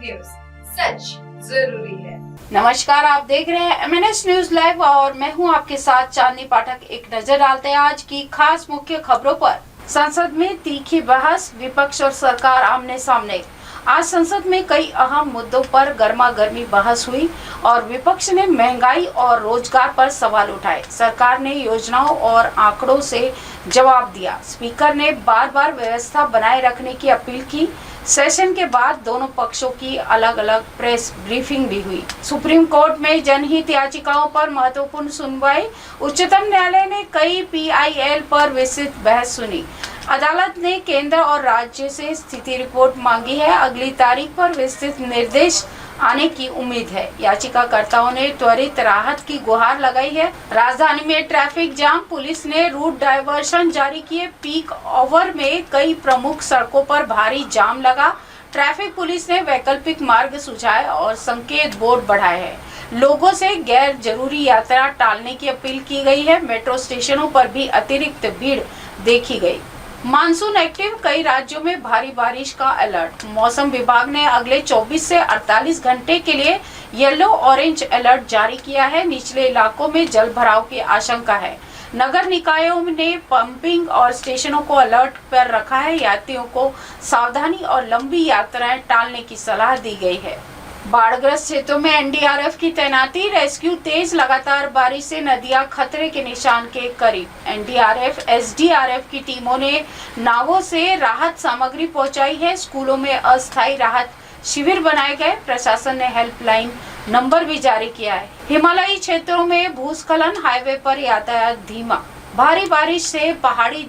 News, सच जरूरी है। नमस्कार, आप देख रहे हैं MNS न्यूज लाइव और मैं हूं आपके साथ चांदनी पाठक। एक नजर डालते हैं आज की खास मुख्य खबरों पर। संसद में तीखी बहस, विपक्ष और सरकार आमने सामने। आज संसद में कई अहम मुद्दों पर गर्मा गर्मी बहस हुई और विपक्ष ने महंगाई और रोजगार पर सवाल उठाए। सरकार ने योजनाओं और आंकड़ों से जवाब दिया। स्पीकर ने बार बार व्यवस्था बनाए रखने की अपील की। सेशन के बाद दोनों पक्षों की अलग अलग प्रेस ब्रीफिंग भी हुई। सुप्रीम कोर्ट में जनहित याचिकाओं पर महत्वपूर्ण सुनवाई। उच्चतम न्यायालय ने कई PIL पर विस्तृत बहस सुनी। अदालत ने केंद्र और राज्य से स्थिति रिपोर्ट मांगी है। अगली तारीख पर विस्तृत निर्देश आने की उम्मीद है। याचिकाकर्ताओं ने त्वरित राहत की गुहार लगाई है। राजधानी में ट्रैफिक जाम, पुलिस ने रूट डायवर्शन जारी किए। पीक आवर में कई प्रमुख सड़कों पर भारी जाम लगा। ट्रैफिक पुलिस ने वैकल्पिक मार्ग सुझाए और संकेत बोर्ड बढ़ाए हैं। लोगों से गैर जरूरी यात्रा टालने की अपील की गई है। मेट्रो स्टेशनों पर भी अतिरिक्त भीड़ देखी गई। मानसून एक्टिव, कई राज्यों में भारी बारिश का अलर्ट। मौसम विभाग ने अगले 24 से 48 घंटे के लिए येलो ऑरेंज अलर्ट जारी किया है। निचले इलाकों में जल भराव की आशंका है। नगर निकायों ने पंपिंग और स्टेशनों को अलर्ट पर रखा है। यात्रियों को सावधानी और लंबी यात्राएं टालने की सलाह दी गई है। बाढ़ग्रस्त क्षेत्रों में NDRF की तैनाती, रेस्क्यू तेज। लगातार बारिश से नदियां खतरे के निशान के करीब। NDRF, SDRF की टीमों ने नावों से राहत सामग्री पहुंचाई है। स्कूलों में अस्थायी राहत शिविर बनाए गए। प्रशासन ने हेल्पलाइन नंबर भी जारी किया है। हिमालयी क्षेत्रों में भूस्खलन, हाईवे पर यातायात धीमा। भारी बारिश से पहाड़ी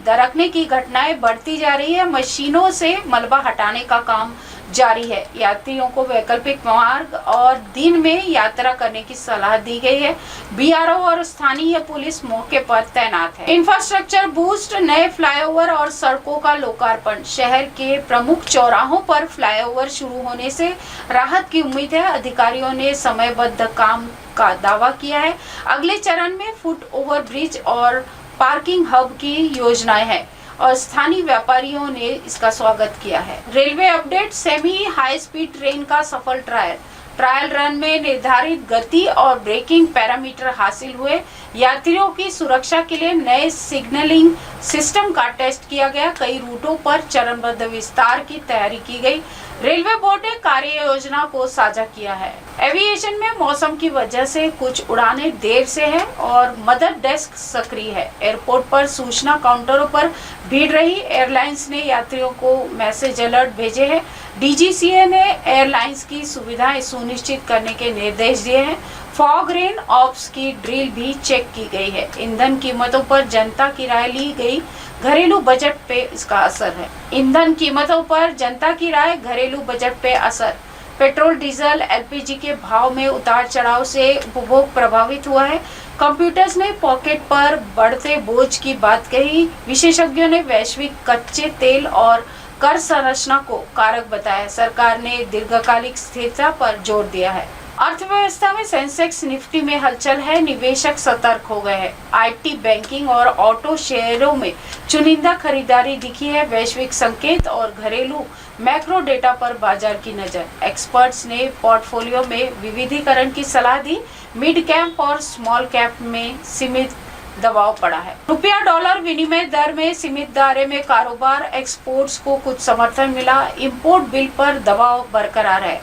दरकने की घटनाएं बढ़ती जा रही है। मशीनों से मलबा हटाने का काम जारी है। यात्रियों को वैकल्पिक मार्ग और दिन में यात्रा करने की सलाह दी गई है। BRO और स्थानीय पुलिस मौके पर तैनात है। इंफ्रास्ट्रक्चर बूस्ट, नए फ्लाईओवर और सड़कों का लोकार्पण। शहर के प्रमुख चौराहों पर फ्लाईओवर शुरू होने से राहत की उम्मीद है। अधिकारियों ने समयबद्ध काम का दावा किया है। अगले चरण में फुट ओवर ब्रिज और पार्किंग हब की योजनाएं हैं और स्थानीय व्यापारियों ने इसका स्वागत किया है। Railway update, semi high speed train का सफल ट्रायल रन में निर्धारित गति और ब्रेकिंग पैरामीटर हासिल हुए। यात्रियों की सुरक्षा के लिए नए सिग्नलिंग सिस्टम का टेस्ट किया गया। कई रूटों पर चरणबद्ध विस्तार की तैयारी की गई। रेलवे बोर्ड ने कार्य योजना को साझा किया है। एविएशन में मौसम की वजह से कुछ उड़ानें देर से हैं और मदर डेस्क सक्रिय है। एयरपोर्ट पर सूचना काउंटरों पर भीड़ रही। एयरलाइंस ने यात्रियों को मैसेज अलर्ट भेजे हैं। DGCA ने एयरलाइंस की सुविधाएं सुनिश्चित करने के निर्देश दिए हैं। फॉग रेन ऑप्स की ड्रिल भी चेक की गई है। ईंधन कीमतों पर जनता की राय ली गई। घरेलू बजट पे इसका असर है। ईंधन कीमतों पर जनता की राय, घरेलू बजट पे असर। पेट्रोल, डीजल, LPG के भाव में उतार चढ़ाव से उपभोग प्रभावित हुआ है। कंप्यूटर्स ने पॉकेट पर बढ़ते बोझ की बात कही। विशेषज्ञों ने वैश्विक कच्चे तेल और कर संरचना को कारक बताया। सरकार ने दीर्घकालिक स्थिरता पर जोर दिया है। अर्थव्यवस्था में सेंसेक्स, निफ्टी में हलचल है। निवेशक सतर्क हो गए हैं। IT, बैंकिंग और ऑटो शेयरों में चुनिंदा खरीदारी दिखी है। वैश्विक संकेत और घरेलू मैक्रो डेटा पर बाजार की नजर। एक्सपर्ट्स ने पोर्टफोलियो में विविधीकरण की सलाह दी। मिड कैप और स्मॉल कैप में सीमित दबाव पड़ा है। रुपया डॉलर विनिमय दर में सीमित दायरे में कारोबार। एक्सपोर्ट्स को कुछ समर्थन मिला। इंपोर्ट बिल पर दबाव बरकरार है।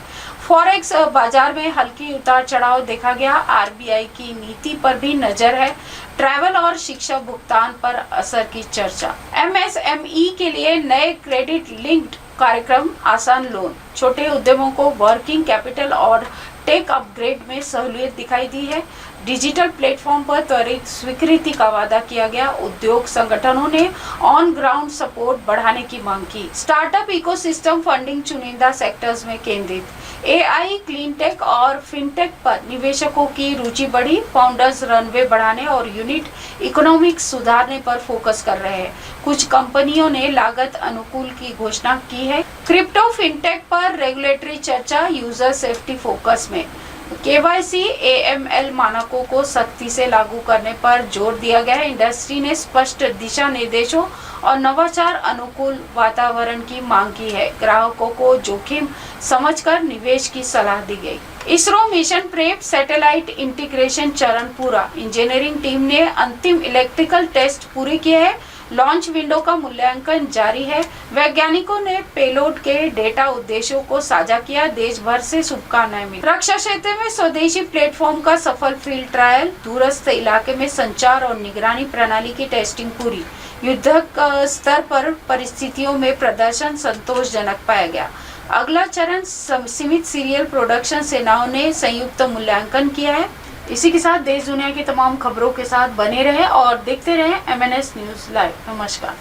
फॉरेक्स बाजार में हल्की उतार चढ़ाव देखा गया। RBI की नीति पर भी नजर है। ट्रैवल और शिक्षा भुगतान पर असर की चर्चा। MSME के लिए नए क्रेडिट लिंक्ड कार्यक्रम, आसान लोन। छोटे उद्यमों को वर्किंग कैपिटल और टेक अपग्रेड में सहूलियत दिखाई दी है। डिजिटल प्लेटफॉर्म पर त्वरित स्वीकृति का वादा किया गया। उद्योग संगठनों ने ऑन ग्राउंड सपोर्ट बढ़ाने की मांग की। स्टार्टअप इकोसिस्टम फंडिंग चुनिंदा सेक्टर्स में केंद्रित। AI, क्लीनटेक और फिनटेक पर निवेशकों की रुचि बढ़ी। फाउंडर्स रनवे बढ़ाने और यूनिट इकोनॉमिक्स सुधारने पर फोकस कर रहे हैं। कुछ कंपनियों ने लागत अनुकूल की घोषणा की है। क्रिप्टो फिनटेक पर रेगुलेटरी चर्चा, यूजर सेफ्टी फोकस में। KYC AML मानकों को सख्ती से लागू करने पर जोर दिया गया है। इंडस्ट्री ने स्पष्ट दिशा निर्देशों और नवाचार अनुकूल वातावरण की मांग की है। ग्राहकों को जोखिम समझकर निवेश की सलाह दी गई। ISRO mission prep satellite integration चरण पूरा। इंजीनियरिंग टीम ने अंतिम इलेक्ट्रिकल टेस्ट पूरे किए हैं। लॉन्च विंडो का मूल्यांकन जारी है। वैज्ञानिकों ने पेलोड के डेटा उद्देश्यों को साझा किया। देश भर से शुभकामनाएं मिली। रक्षा क्षेत्र में स्वदेशी प्लेटफॉर्म का सफल फील्ड ट्रायल। दूरस्थ इलाके में संचार और निगरानी प्रणाली की टेस्टिंग पूरी। युद्धक स्तर पर परिस्थितियों में प्रदर्शन संतोषजनक पाया गया। अगला चरण सीमित सीरियल प्रोडक्शन सेनाओं ने संयुक्त मूल्यांकन किया है। इसी के साथ देश दुनिया की तमाम खबरों के साथ बने रहे और देखते रहे MNS न्यूज लाइव। नमस्कार।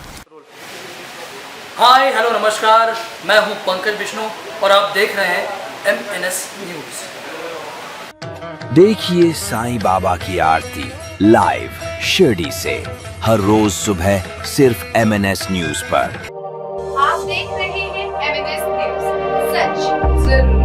हाय हेलो नमस्कार, मैं हूं पंकज विष्णु और आप देख रहे हैं MNS न्यूज। देखिए साईं बाबा की आरती लाइव शिरडी से हर रोज सुबह सिर्फ MNS न्यूज पर। आप देख रहे हैं MNS न्यूज, सच जरूरी।